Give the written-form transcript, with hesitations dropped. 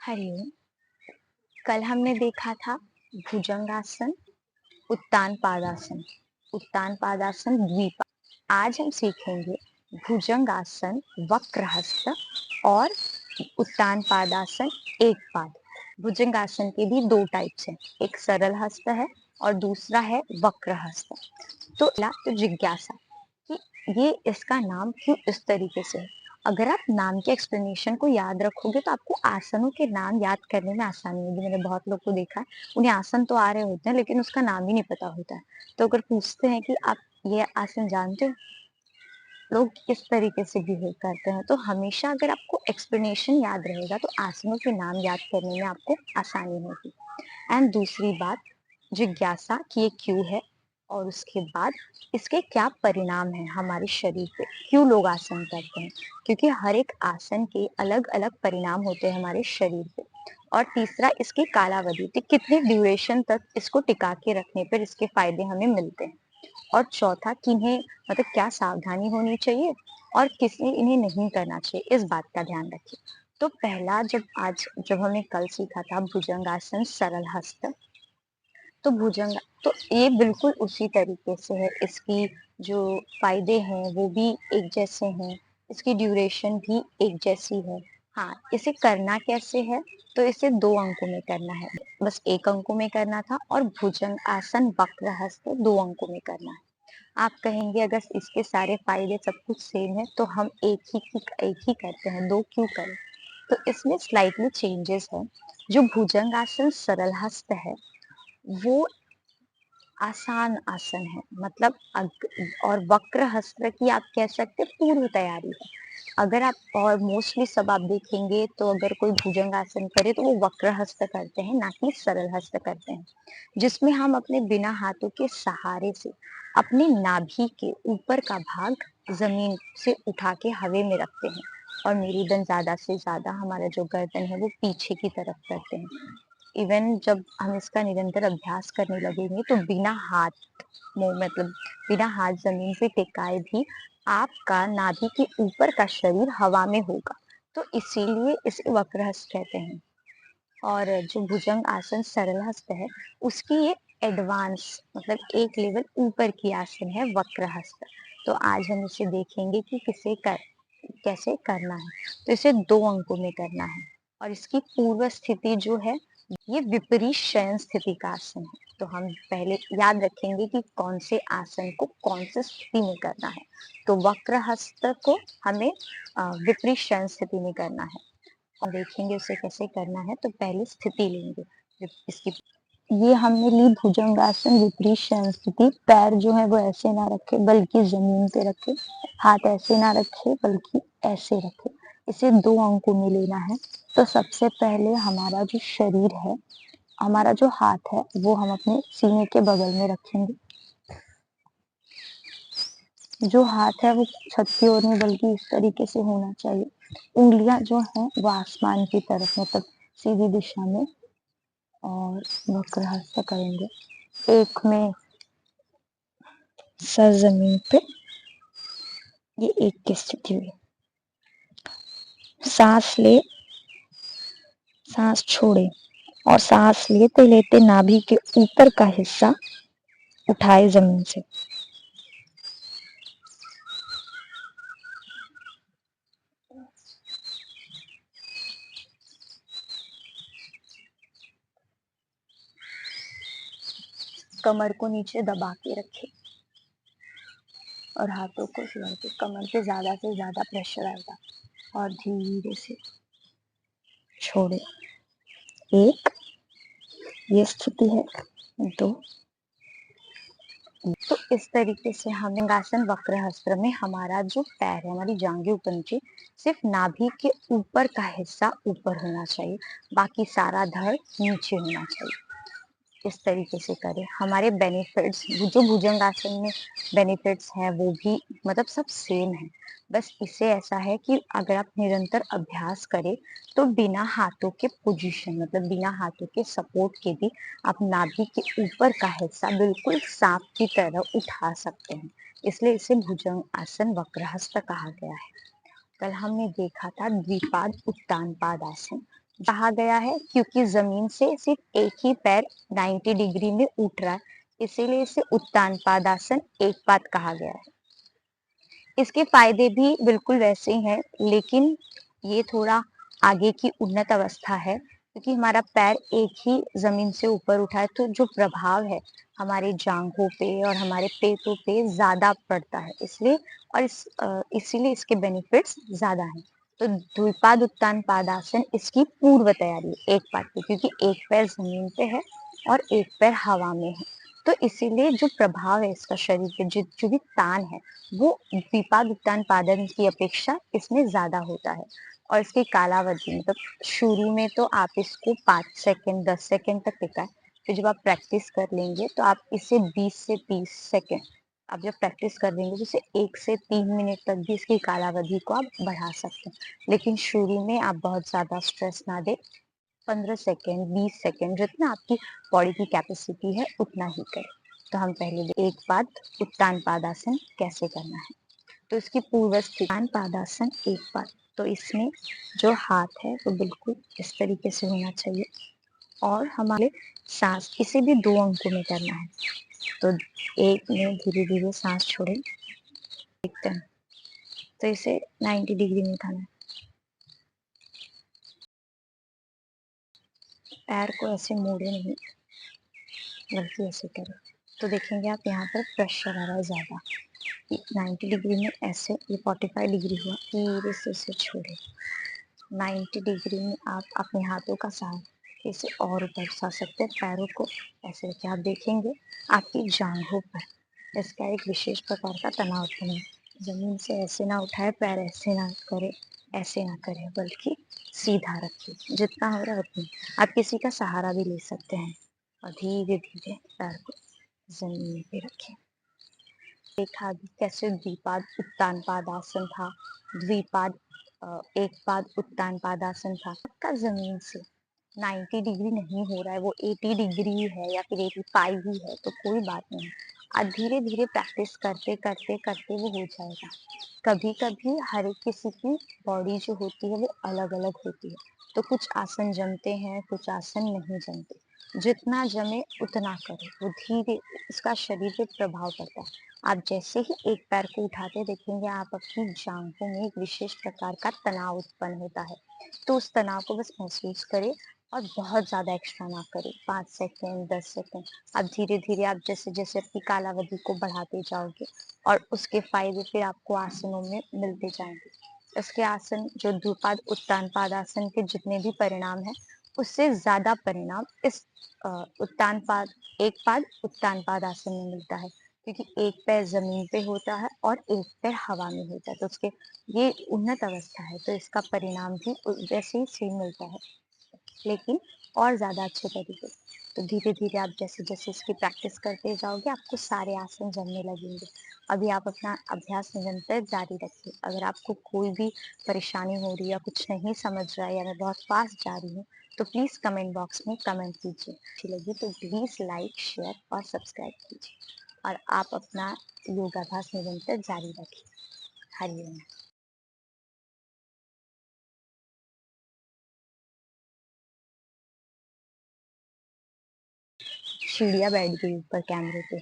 हरिओम। कल हमने देखा था भुजंगासन, उत्तान पादासन, उत्तान पादासन, द्विपाद। आज हम सीखेंगे भुजंगासन, वक्रहस्त और उत्तान पादासन, एक पाद। भुजंगासन के भी दो टाइप्स हैं, एक सरल हस्त है और दूसरा है वक्रहस्त। तो जिज्ञासा कि ये इसका नाम क्यों इस तरीके से है। अगर आप नाम के एक्सप्लेनेशन को याद रखोगे तो आपको आसनों के नाम याद करने में आसानी होगी। मैंने बहुत लोग को देखा है, उन्हें आसन तो आ रहे होते हैं लेकिन उसका नाम ही नहीं पता होता है। तो अगर पूछते हैं कि आप ये आसन जानते हो, लोग किस तरीके से बिहेव करते हैं, तो हमेशा अगर आपको एक्सप्लेनेशन याद रहेगा तो आसनों के नाम याद करने में आपको आसानी होगी। एंड दूसरी बात, जिज्ञासा कि ये क्यों है, और उसके बाद इसके क्या परिणाम हैं हमारे शरीर पे, क्यों लोग आसन करते हैं, क्योंकि हर एक आसन के अलग अलग परिणाम होते हैं हमारे शरीर पे। और तीसरा, इसकी कालावधि, कितने ड्यूरेशन तक इसको टिका के रखने पर इसके फायदे हमें मिलते हैं। और चौथा, किन्हें मतलब क्या सावधानी होनी चाहिए और किसे इन्हें नहीं करना चाहिए, इस बात का ध्यान रखिए। तो पहला, जब हमने कल सीखा था भुजंगासन सरल हस्त, तो भुजंग तो ये बिल्कुल उसी तरीके से है। इसकी जो फायदे हैं वो भी एक जैसे हैं, इसकी ड्यूरेशन भी एक जैसी है। हाँ, इसे करना कैसे है, तो इसे 2 अंकों में करना है, बस 1 अंकों में करना था, और भुजंग आसन वक्रहस्त 2 अंकों में करना है। आप कहेंगे अगर इसके सारे फायदे सब कुछ सेम है तो हम एक ही करते हैं, 2 क्यों करें? तो इसमें स्लाइटली चेंजेस है। जो भुजंगासन सरल हस्त है वो आसान आसन है, मतलब और वक्र हस्त की आप कह सकते हैं पूर्व तैयारी है। अगर आप, और मोस्टली सब आप देखेंगे तो अगर कोई भुजंग आसन करे तो वो वक्र हस्त करते हैं, ना कि सरल हस्त करते हैं, जिसमें हम अपने बिना हाथों के सहारे से अपने नाभि के ऊपर का भाग जमीन से उठा के हवा में रखते हैं, और मेरुदंड ज्यादा से ज्यादा हमारा जो गर्दन है वो पीछे की तरफ करते हैं। इवन जब हम इसका निरंतर अभ्यास करने लगेंगे तो मतलब बिना हाथ जमीन पे टिकाए भी आपका नाभि के ऊपर का शरीर हवा में होगा, तो इसीलिए इसे वक्रहस्त कहते हैं। और जो भुजंग आसन सरल हस्त है उसकी ये एडवांस, मतलब एक लेवल ऊपर की आसन है वक्रहस्त। तो आज हम इसे देखेंगे कि कैसे करना है। तो इसे 2 अंकों में करना है, और इसकी पूर्व स्थिति जो है ये विपरीत शयन स्थिति का आसन है। तो हम पहले याद रखेंगे कि कौन से आसन को कौन सी स्थिति में करना है। तो वक्रहस्त को हमें विपरीत शयन स्थिति में करना है, और देखेंगे उसे कैसे करना है। तो पहले स्थिति लेंगे इसकी। ये हमने ली भुजंगासन विपरीत शयन स्थिति। पैर जो है वो ऐसे ना रखे बल्कि जमीन पे रखे, हाथ ऐसे ना रखे बल्कि ऐसे रखे। इसे 2 अंकों में लेना है। तो सबसे पहले हमारा जो शरीर है, हमारा जो हाथ है वो हम अपने सीने के बगल में रखेंगे। जो हाथ है वो छत की ओर नहीं बल्कि इस तरीके से होना चाहिए। उंगलियां जो हैं वो आसमान की तरफ, मतलब सीधी दिशा में, और वक्र हस्त करेंगे। एक में सर जमीन पे, ये एक की स्थिति हुई। सांस ले, सांस छोड़े, और सांस लेते लेते नाभि के ऊपर का हिस्सा उठाए जमीन से। कमर को नीचे दबा के रखे और हाथों को सिर के, कमर पे ज्यादा से ज्यादा प्रेशर आएगा, और धीरे से छोड़े। एक, ये स्थिति है। 2, तो इस तरीके से हमें आसन वक्रहस्त में हमारा जो पैर है, हमारी जांघें ऊपर नीचे, सिर्फ नाभि के ऊपर का हिस्सा ऊपर होना चाहिए, बाकी सारा धड़ नीचे होना चाहिए। इस तरीके से करें। हमारे बेनिफिट्स, जो भुजंग आसन में बेनिफिट्स हैं वो भी मतलब सब सेम है, बस इससे ऐसा है कि अगर आप निरंतर अभ्यास करें तो बिना हाथों के पोजीशन, मतलब बिना हाथों के सपोर्ट के भी आप नाभि के ऊपर का हिस्सा बिल्कुल सांप की तरह उठा सकते हैं। इसलिए इसे भुजंग आसन वक्रहस्त कहा गया है। कल हमने देखा था द्विपाद उत्तान पाद आसन। कहा गया है क्योंकि जमीन से सिर्फ एक ही पैर 90 डिग्री में उठ रहा है, इसीलिए इसे उत्तान पादासन एक पाद कहा गया है। इसके फायदे भी बिल्कुल वैसे ही हैं, लेकिन ये थोड़ा आगे की उन्नत अवस्था है क्योंकि हमारा पैर एक ही जमीन से ऊपर उठा है, तो जो प्रभाव है हमारे जांघों पे और हमारे पेटों पे ज्यादा पड़ता है, इसलिए और इसीलिए इसके बेनिफिट्स ज्यादा हैं। तो द्विपाद उत्तान पादासन इसकी पूर्व तैयारी है एक पाद की, क्योंकि एक पैर जमीन पे है और एक पैर हवा में है, तो इसीलिए जो प्रभाव है इसका शरीर पे जो भी तान है वो द्विपाद उत्तान पादन की अपेक्षा इसमें ज्यादा होता है। और इसकी कालावधि मतलब शुरू में तो आप इसको 5 सेकंड 10 सेकंड तक टिकाएं, फिर जब आप प्रैक्टिस कर लेंगे तो आप इसे 20 से 30 सेकंड, आप जब प्रैक्टिस कर लेंगे तो इसे 1 से 3 मिनट तक भी इसकी कालावधि को आप बढ़ा सकते हैं। लेकिन शुरू में आप बहुत ज्यादा स्ट्रेस ना दें, 15 सेकंड 20 सेकंड जितना आपकी बॉडी की कैपेसिटी है उतना ही करें। तो हम पहले एक बात उत्तान पादासन कैसे करना है। तो इसकी पूर्व स्थिति उत्तान पादासन एक बात, तो इसमें जो हाथ है वो बिल्कुल इस तरीके से होना चाहिए और हमारे सांस इसे भी 2 अंकों में करना है। तो एक में धीरे धीरे सांस छोड़े, देखते हैं तो इसे 90 डिग्री में उठाना है, पैर को ऐसे मोड़े नहीं बल्कि ऐसे करें। तो देखेंगे आप यहाँ पर प्रेशर आ रहा है ज़्यादा, 90 डिग्री में ऐसे, ये 45 डिग्री हुआ, धीरे से इसे छोड़े। 90 डिग्री में आप अपने हाथों का सहारा इसे और ऊपर उठा सकते हैं, पैरों को ऐसे रखें। आप देखेंगे आपकी जांघों पर इसका एक विशेष प्रकार का तनाव उत्पन्न है। जमीन से ऐसे ना उठाए, पैर ऐसे ना करे, ऐसे ना करें, बल्कि सीधा रखिए जितना हो रहा है उतना। आप किसी का सहारा भी ले सकते हैं और धीरे धीरे पैर को जमीन पे रखें। देखा अभी कैसे द्विपाद उत्तान पादासन था, द्विपाद एक पाद उत्तान पादासन था। का जमीन से 90 डिग्री नहीं हो रहा है, वो 80 डिग्री है या फिर 85 ही है, तो कोई बात नहीं, आप धीरे धीरे प्रैक्टिस करते करते करते वो हो जाएगा। कभी कभी हर एक किसी की बॉडी जो होती है वो अलग अलग होती है, तो कुछ आसन जमते हैं, कुछ आसन नहीं जमते। जितना जमे उतना करो, वो धीरे इसका शरीर पे प्रभाव पड़ता है। आप जैसे ही एक पैर को उठाते देखेंगे आप अपनी जांघों में एक विशेष प्रकार का तनाव उत्पन्न होता है, तो उस तनाव को बस महसूस करें और बहुत ज्यादा एक्स्ट्रा ना करें, 5 सेकंड 10 सेकंड। आप धीरे धीरे आप जैसे जैसे अपनी कालावधि को बढ़ाते जाओगे और उसके फायदे फिर आपको आसनों में मिलते जाएंगे। इसके आसन जो द्विपाद उत्तान पादासन के जितने भी परिणाम है उससे ज्यादा परिणाम इस उत्तान पाद एक पाद उत्तान पादासन में मिलता है, क्योंकि एक पैर जमीन पे होता है और एक पैर हवा में होता है, तो उसके ये उन्नत अवस्था है, तो इसका परिणाम भी वैसे ही सेम मिलता है, लेकिन और ज़्यादा अच्छे तरीके से। तो धीरे धीरे आप जैसे जैसे इसकी प्रैक्टिस करते जाओगे आपको सारे आसन जमने लगेंगे। अभी आप अपना अभ्यास निरंतर जारी रखिए। अगर आपको कोई भी परेशानी हो रही है या कुछ नहीं समझ रहा है या मैं बहुत फास्ट जा रही हूँ, तो प्लीज़ कमेंट बॉक्स में कमेंट कीजिए। अच्छी लगी तो प्लीज़ लाइक शेयर और सब्सक्राइब कीजिए और आप अपना योगाभ्यास निरंतर जारी रखिए। हरिओम। सीढ़ियाँ बैठ गई ऊपर कैमरे पे।